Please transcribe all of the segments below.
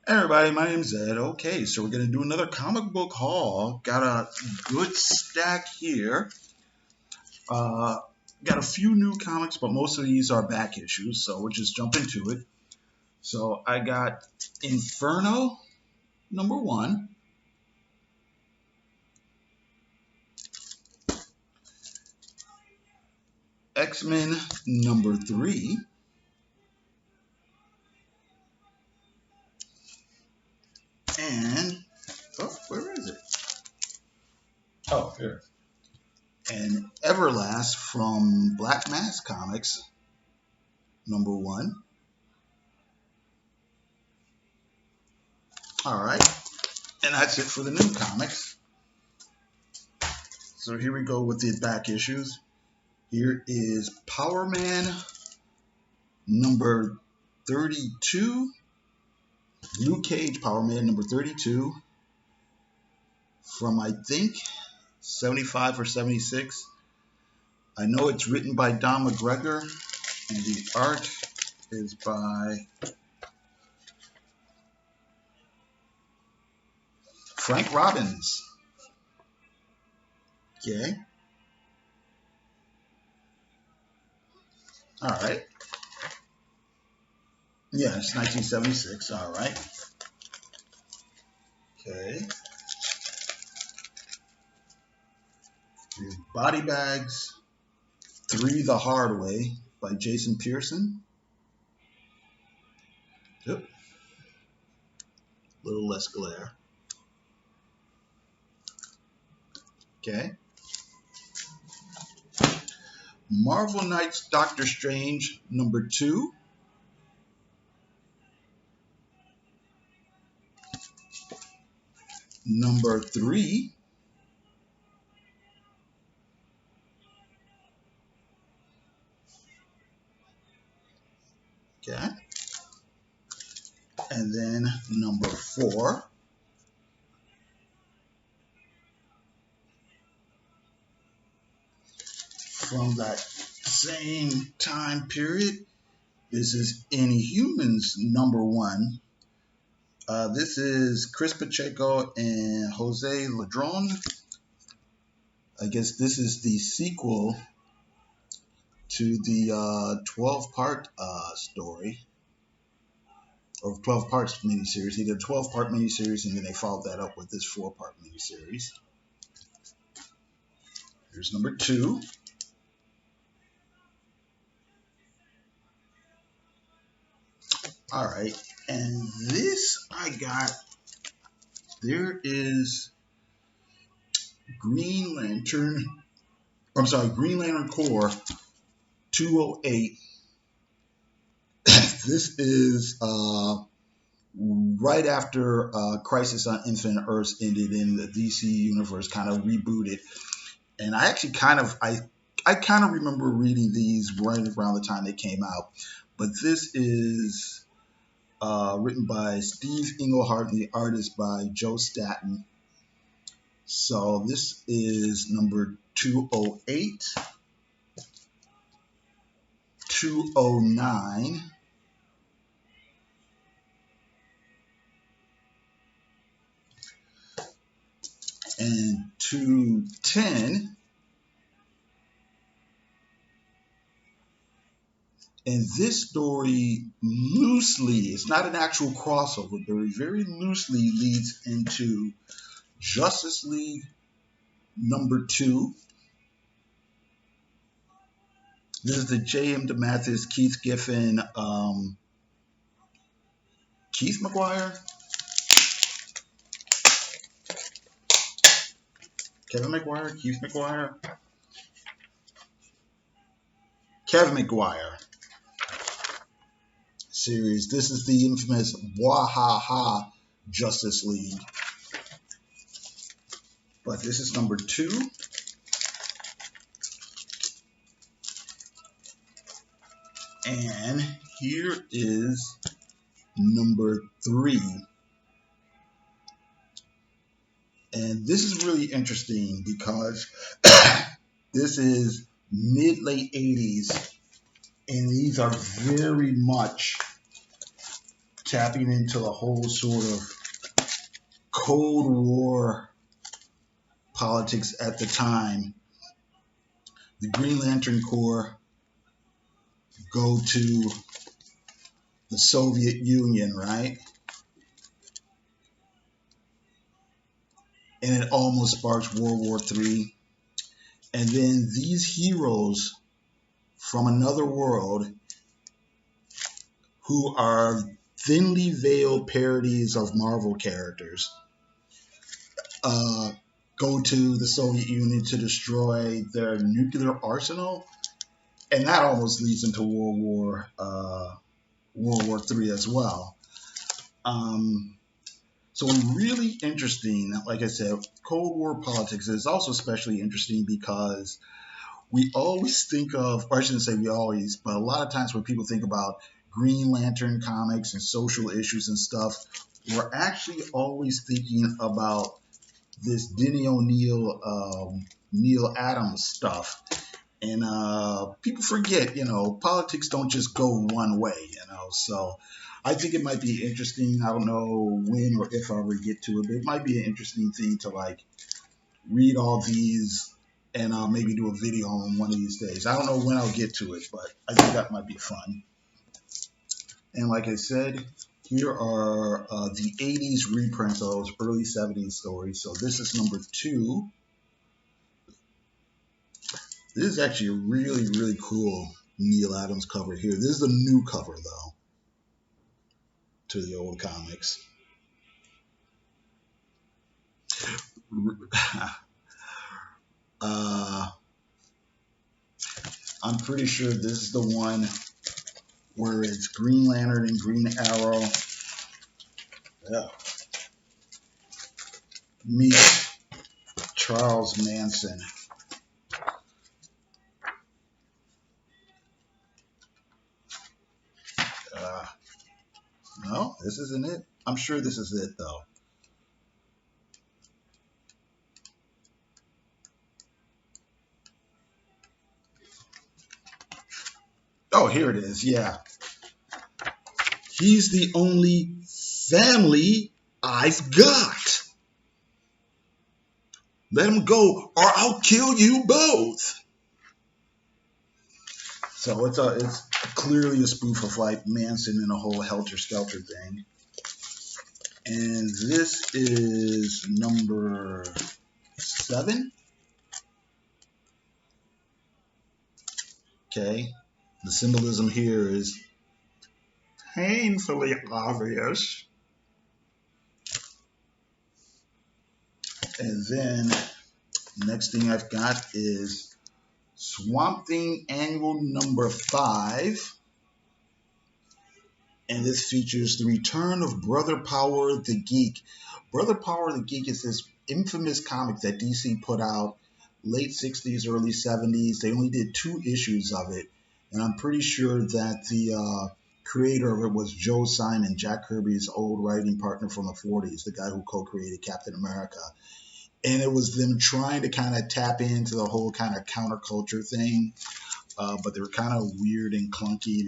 Hey everybody, my name's Ed. Okay, so we're gonna do another comic book haul. Got a good stack here. Uh, got a few new comics, but most of these are back issues, so we'll just jump into it. So I got Inferno #1, X-Men #3, and where is it? Oh, here. And Everlast from Black Mass Comics #1. All right, and that's it for the new comics. So here we go with the back issues. Here is Power Man #32. Luke Cage, Power Man #32. From, I think, 75 or 76. I know it's written by Don McGregor, and the art is by Frank Robbins. Okay. All right. Yeah, it's 1976. All right. Okay. Here's Body Bags 3 The Hard Way by Jason Pearson. Yep. Little less glare. Okay. Marvel Knights Doctor Strange #2. #3. Okay. And then #4. From that same time period, this is Inhumans #1. This is Chris Pacheco and Jose Ladron. I guess this is the sequel to the 12-part story, or 12 parts miniseries. He did a 12-part miniseries, and then they followed that up with this 4-part miniseries. Here's #2. All right, and this I got. There is Green Lantern. I'm sorry, Green Lantern Corps 208. This is right after Crisis on Infinite Earths ended and the DC universe kind of rebooted. And I actually I kind of remember reading these right around the time they came out. But this is written by Steve Englehart and the art is by Joe Staton. So this is number 208, 209, and 210. And this story loosely, it's not an actual crossover, but it very loosely leads into Justice League #2. This is the J.M. DeMatteis, Keith Giffen, Keith McGuire, Kevin McGuire, Keith McGuire, Kevin McGuire series. This is the infamous Wahaha Justice League. But this is #2. And here is #3. And this is really interesting because this is mid-late 80s, and these are very much tapping into the whole sort of Cold War politics at the time. The Green Lantern Corps go to the Soviet Union, right? And it almost sparks World War III. And then these heroes from another world who are thinly veiled parodies of Marvel characters go to the Soviet Union to destroy their nuclear arsenal. And that almost leads into World War III as well. So really interesting. Like I said, Cold War politics is also especially interesting because we always think of, or I shouldn't say we always, but a lot of times when people think about Green Lantern comics and social issues and stuff, we're actually always thinking about this Denny O'Neil, Neil Adams stuff. And people forget, politics don't just go one way, So I think it might be interesting. I don't know when or if I'll ever get to it, but it might be an interesting thing to read all these and maybe do a video on one of these days. I don't know when I'll get to it, but I think that might be fun. And like I said, here are the 80s reprints of those early 70s stories. So this is number 2. This is actually a really, really cool Neil Adams cover here. This is the new cover, though, to the old comics. I'm pretty sure this is the one where it's Green Lantern and Green Arrow. Yeah. Meet Charles Manson. No, this isn't it. I'm sure this is it, though. Oh, here it is. Yeah. He's the only family I've got. Let him go or I'll kill you both. So it's clearly a spoof of Manson and a whole Helter Skelter thing. And this is number 7. Okay. The symbolism here is painfully obvious. And then next thing I've got is Swamp Thing Annual number 5. And this features the return of Brother Power the Geek. Brother Power the Geek is this infamous comic that DC put out late 60s, early 70s. They only did 2 issues of it. And I'm pretty sure that the creator of it was Joe Simon, Jack Kirby's old writing partner from the 40s, the guy who co-created Captain America. And it was them trying to kind of tap into the whole kind of counterculture thing. But they were kind of weird and clunky.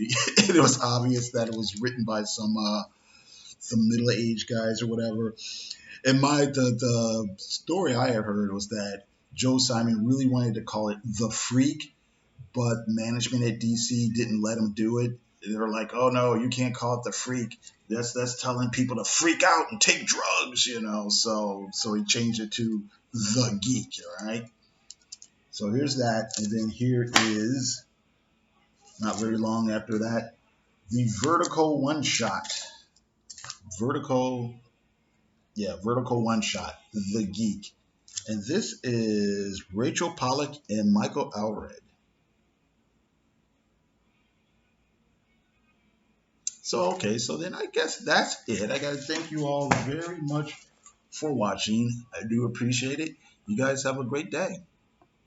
It was obvious that it was written by some middle-aged guys or whatever. And the story I had heard was that Joe Simon really wanted to call it The Freak, but management at DC didn't let him do it. They were like, "Oh no, you can't call it The Freak. That's telling people to freak out and take drugs, So he changed it to The Geek, all right? So here's that, and then here is, not very long after that, the Vertigo one-shot. Vertigo one-shot, The Geek. And this is Rachel Pollack and Michael Allred. So, okay, so then I guess that's it. I got to thank you all very much for watching. I do appreciate it. You guys have a great day.